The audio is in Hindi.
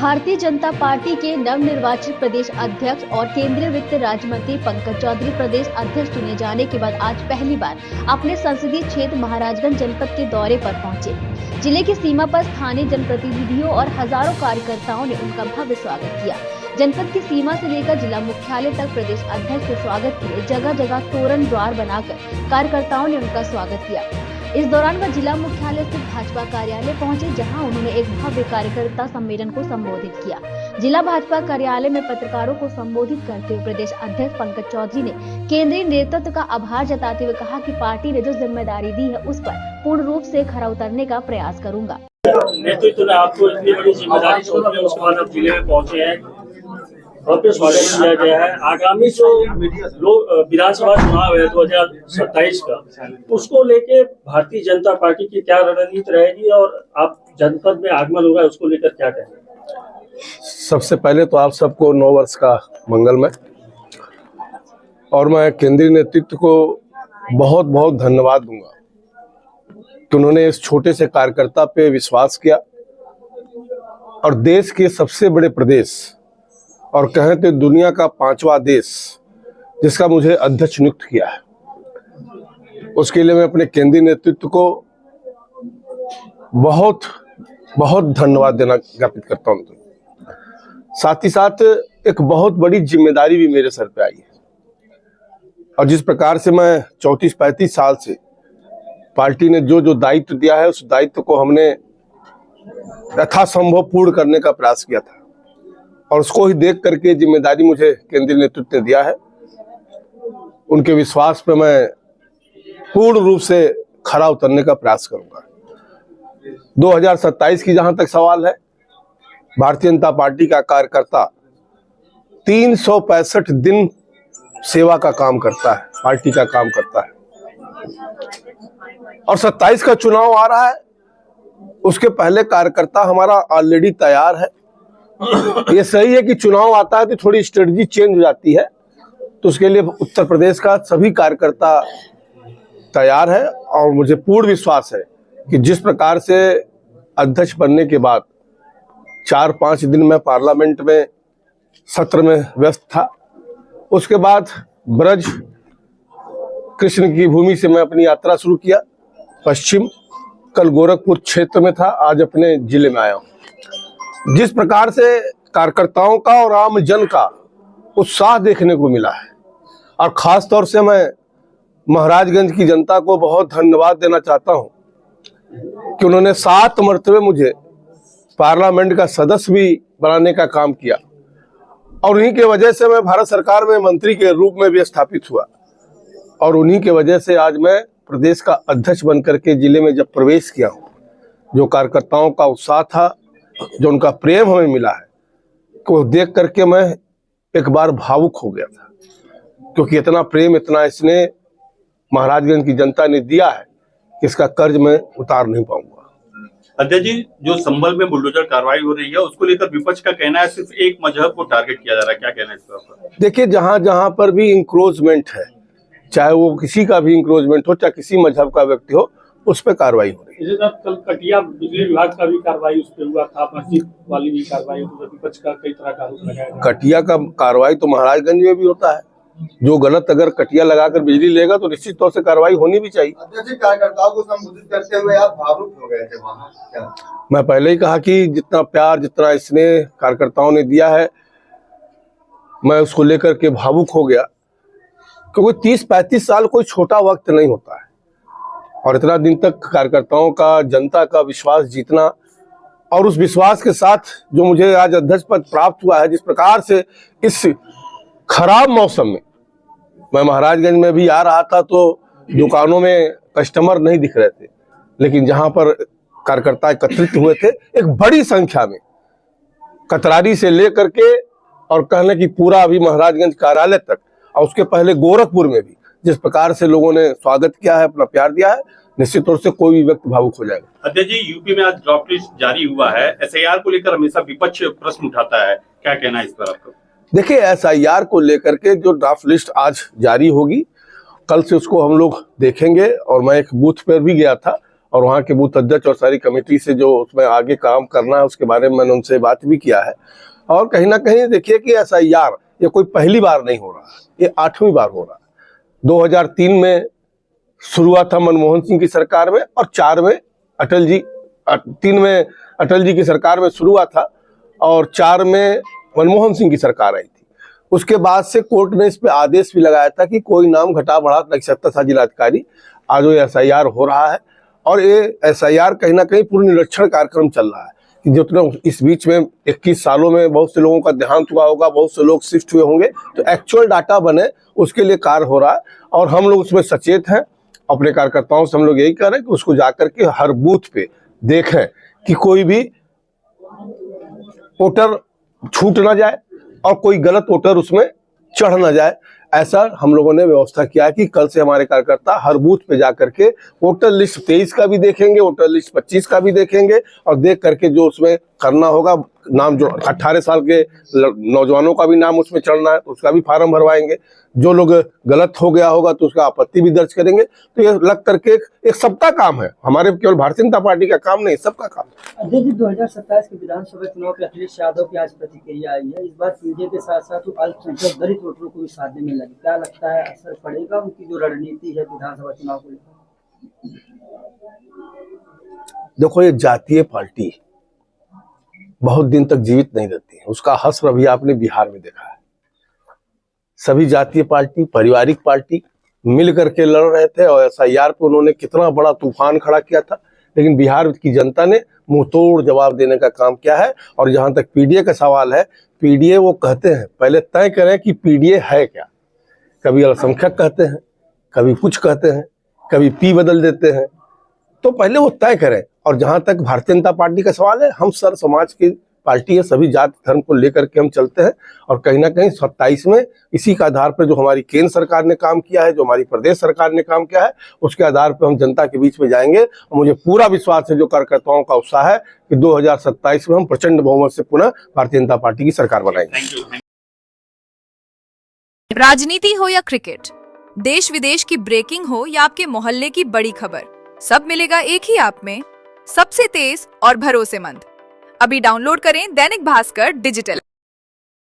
भारतीय जनता पार्टी के नवनिर्वाचित प्रदेश अध्यक्ष और केंद्रीय वित्त राज्य मंत्री पंकज चौधरी प्रदेश अध्यक्ष चुने जाने के बाद आज पहली बार अपने संसदीय क्षेत्र महाराजगंज जनपद के दौरे पर पहुंचे। जिले की सीमा पर स्थानीय जनप्रतिनिधियों और हजारों कार्यकर्ताओं ने उनका भव्य स्वागत किया। जनपद की सीमा से लेकर जिला मुख्यालय तक प्रदेश अध्यक्ष के स्वागत के लिए जगह जगह तोरण द्वार बनाकर कार्यकर्ताओं ने उनका स्वागत किया। इस दौरान वह जिला मुख्यालय स्थित भाजपा कार्यालय पहुंचे, जहां उन्होंने एक भव्य कार्यकर्ता सम्मेलन को संबोधित किया। जिला भाजपा कार्यालय में पत्रकारों को संबोधित करते हुए प्रदेश अध्यक्ष पंकज चौधरी ने केंद्रीय नेतृत्व का आभार जताते हुए कहा कि पार्टी ने जो जिम्मेदारी दी है उस पर पूर्ण रूप से खरा उतरने का प्रयास करूंगा। नेतृत्व ने आपको इतनी बड़ी जिम्मेदारी सौंपी है, उसके बाद आप जिले में पहुंचे हैं, भव्य स्वागत किया गया है। आगामी जो विधानसभा चुनाव है 2027 का, उसको लेके भारतीय जनता पार्टी की क्या रणनीति रहेगी और आप जनपद में आगमन होगा उसको लेकर क्या कहेंगे? सबसे पहले तो आप सबको नव वर्ष का मंगलमय, और मैं केंद्रीय नेतृत्व को बहुत बहुत धन्यवाद दूंगा कि उन्होंने इस छोटे से कार्यकर्ता पे विश्वास किया और देश के सबसे बड़े प्रदेश और कहें तो दुनिया का 5वां देश जिसका मुझे अध्यक्ष नियुक्त किया है, उसके लिए मैं अपने केंद्रीय नेतृत्व को बहुत बहुत धन्यवाद देना ज्ञापित करता हूं। साथ ही साथ एक बहुत बड़ी जिम्मेदारी भी मेरे सर पे आई है, और जिस प्रकार से मैं 34-35 साल से पार्टी ने जो जो दायित्व दिया है उस दायित्व को हमने यथासंभव पूर्ण करने का प्रयास किया था, और उसको ही देख करके जिम्मेदारी मुझे केंद्रीय नेतृत्व ने दिया है। उनके विश्वास पे मैं पूर्ण रूप से खरा उतरने का प्रयास करूंगा। 2027 की जहां तक सवाल है, भारतीय जनता पार्टी का कार्यकर्ता 365 दिन सेवा का काम करता है, पार्टी का काम करता है, और 27 का चुनाव आ रहा है, उसके पहले कार्यकर्ता हमारा ऑलरेडी तैयार है। ये सही है कि चुनाव आता है तो थोड़ी स्ट्रेटजी चेंज हो जाती है, तो उसके लिए उत्तर प्रदेश का सभी कार्यकर्ता तैयार है, और मुझे पूर्ण विश्वास है कि जिस प्रकार से अध्यक्ष बनने के बाद 4-5 दिन में पार्लियामेंट में सत्र में व्यस्त था, उसके बाद ब्रज कृष्ण की भूमि से मैं अपनी यात्रा शुरू किया, पश्चिम, कल गोरखपुर क्षेत्र में था, आज अपने जिले में आया हूँ। जिस प्रकार से कार्यकर्ताओं का और आम जन का उत्साह देखने को मिला है, और खास तौर से मैं महाराजगंज की जनता को बहुत धन्यवाद देना चाहता हूं कि उन्होंने 7 मरतबे मुझे पार्लियामेंट का सदस्य भी बनाने का काम किया, और उन्हीं के वजह से मैं भारत सरकार में मंत्री के रूप में भी स्थापित हुआ, और उन्हीं के वजह से आज मैं प्रदेश का अध्यक्ष बनकर के जिले में जब प्रवेश किया हूँ, जो कार्यकर्ताओं का उत्साह था, जो उनका प्रेम हमें मिला है, को देख करके मैं एक बार भावुक हो गया था, क्योंकि इतना प्रेम, इतना स्नेह महाराजगंज की जनता ने दिया है कि इसका कर्ज मैं उतार नहीं पाऊंगा। अध्यक्ष जी, जो संभल में बुलडोजर कार्रवाई हो रही है उसको लेकर विपक्ष का कहना है सिर्फ एक मजहब को टारगेट किया जा रहा है, क्या कहना है इस पर? देखिए, जहां जहां पर भी इंक्रोचमेंट है, चाहे वो किसी का भी इंक्रोचमेंट हो, चाहे किसी मजहब का व्यक्ति हो, उस पर कार्रवाई हो रही है। कल कटिया बिजली विभाग का भी कार्रवाई उस पर हुआ था, मस्जिद वाली भी कार्रवाई, तो विपक्ष का कई तरह का आरोप लगाया। कटिया का कार्रवाई तो महाराजगंज में भी होता है, जो गलत अगर कटिया लगाकर बिजली लेगा तो निश्चित तौर से कार्रवाई होनी भी चाहिए। कार्यकर्ताओं को संबोधित करते हुए आप भावुक हो गए थे वहाँ, क्या? मैं पहले ही कहा कि जितना प्यार, जितना स्नेह कार्यकर्ताओं ने दिया है, मैं उसको लेकर के भावुक हो गया, क्योंकि 30-35 साल कोई छोटा वक्त नहीं होता है, और इतना दिन तक कार्यकर्ताओं का, जनता का विश्वास जीतना, और उस विश्वास के साथ जो मुझे आज अध्यक्ष पद प्राप्त हुआ है, जिस प्रकार से इस खराब मौसम में मैं महाराजगंज में भी आ रहा था तो दुकानों में कस्टमर नहीं दिख रहे थे, लेकिन जहां पर कार्यकर्ता एकत्रित हुए थे एक बड़ी संख्या में, कतरारी से लेकर के और कहने की पूरा अभी महाराजगंज कार्यालय तक, और उसके पहले गोरखपुर में भी जिस प्रकार से लोगों ने स्वागत किया है, अपना प्यार दिया है, निश्चित तौर से कोई भी व्यक्ति भावुक हो जाएगा। अध्यक्ष जी, यूपी में आज ड्राफ्ट लिस्ट जारी हुआ है, एसआईआर को लेकर हमेशा विपक्ष प्रश्न उठाता है, क्या कहना है इस पर आपको? देखिए, एसआईआर को लेकर के जो ड्राफ्ट लिस्ट आज जारी होगी, कल से उसको हम लोग देखेंगे, और मैं एक बूथ पर भी गया था और वहाँ के बूथ अध्यक्ष और सारी कमेटी से जो उसमें आगे काम करना है उसके बारे में मैंने उनसे बात भी किया है। और कहीं ना कहीं देखिए कि SIR ये कोई पहली बार नहीं हो रहा, ये 8वीं बार हो रहा है। 2003 में शुरू हुआ था मनमोहन सिंह की सरकार में, और 3 में अटल जी की सरकार में शुरू हुआ था, और 4 में मनमोहन सिंह की सरकार आई थी। उसके बाद से कोर्ट ने इस पे आदेश भी लगाया था कि कोई नाम घटा बढ़ा नहीं सकता था जिलाधिकारी। आज वो SIR हो रहा है, और ये SIR कहीं ना कहीं पूर्ण निरीक्षण कार्यक्रम चल रहा है कि जितना इस बीच में 21 सालों में बहुत से लोगों का देहांत हुआ होगा, बहुत से लोग शिफ्ट हुए होंगे, तो एक्चुअल डाटा बने उसके लिए कार्य हो रहा है। और हम लोग उसमें सचेत हैं। अपने कार्यकर्ताओं से हम लोग यही कह रहे हैं कि उसको जाकर के हर बूथ पे देखें कि कोई भी वोटर छूट ना जाए और कोई गलत वोटर उसमें चढ़ ना जाए। ऐसा हम लोगों ने व्यवस्था किया है कि कल से हमारे कार्यकर्ता हर बूथ पे जाकर के वोटर लिस्ट 23 का भी देखेंगे, वोटर लिस्ट 25 का भी देखेंगे, और देख करके जो उसमें करना होगा, नाम जो 18 साल के नौजवानों का भी नाम उसमें चढ़ना है तो उसका भी फार्म भरवाएंगे। जो लोग गलत हो गया होगा तो उसका आपत्ति भी दर्ज करेंगे। तो ये लग करके एक सबका काम है, हमारे केवल भारतीय जनता पार्टी का काम नहीं, सबका काम है। अध्यक्ष जी, 2027 के विधानसभा चुनाव पे अखिलेश यादव की आज प्रतिक्रिया आई है। इस बार पीडीए के साथ साथ अल्पसंख्यक दलित वोटरों को भी साधने में लगी, क्या लगता है असर पड़ेगा उनकी जो रणनीति है विधानसभा चुनाव को लेकर? देखो, ये जातीय पार्टी बहुत दिन तक जीवित नहीं रहती है, उसका हश्र अभी आपने बिहार में देखा है। सभी जातीय पार्टी, पारिवारिक पार्टी मिल करके लड़ रहे थे, और SIR पे उन्होंने कितना बड़ा तूफान खड़ा किया था, लेकिन बिहार की जनता ने मुंह तोड़ जवाब देने का काम किया है। और जहां तक पीडीए का सवाल है, पीडीए वो कहते हैं पहले तय करें कि पीडीए है क्या। कभी अल्पसंख्यक कहते हैं, कभी कुछ कहते हैं, कभी पी बदल देते हैं, तो पहले वो तय करें। और जहां तक भारतीय जनता पार्टी का सवाल है, हम सर समाज की पार्टी है, सभी जाति धर्म को लेकर के हम चलते हैं। और कहीं ना कहीं 27 में इसी का आधार पर जो हमारी केंद्र सरकार ने काम किया है, जो हमारी प्रदेश सरकार ने काम किया है, उसके आधार पर हम जनता के बीच में जाएंगे। और मुझे पूरा विश्वास है, जो कार्यकर्ताओं का उत्साह है, कि 2027 में हम प्रचंड बहुमत से पुनः भारतीय जनता पार्टी की सरकार बनाएंगे। राजनीति हो या क्रिकेट, देश विदेश की ब्रेकिंग हो या आपके मोहल्ले की बड़ी खबर, सब मिलेगा एक ही ऐप में, सबसे तेज और भरोसेमंद। अभी डाउनलोड करें दैनिक भास्कर डिजिटल।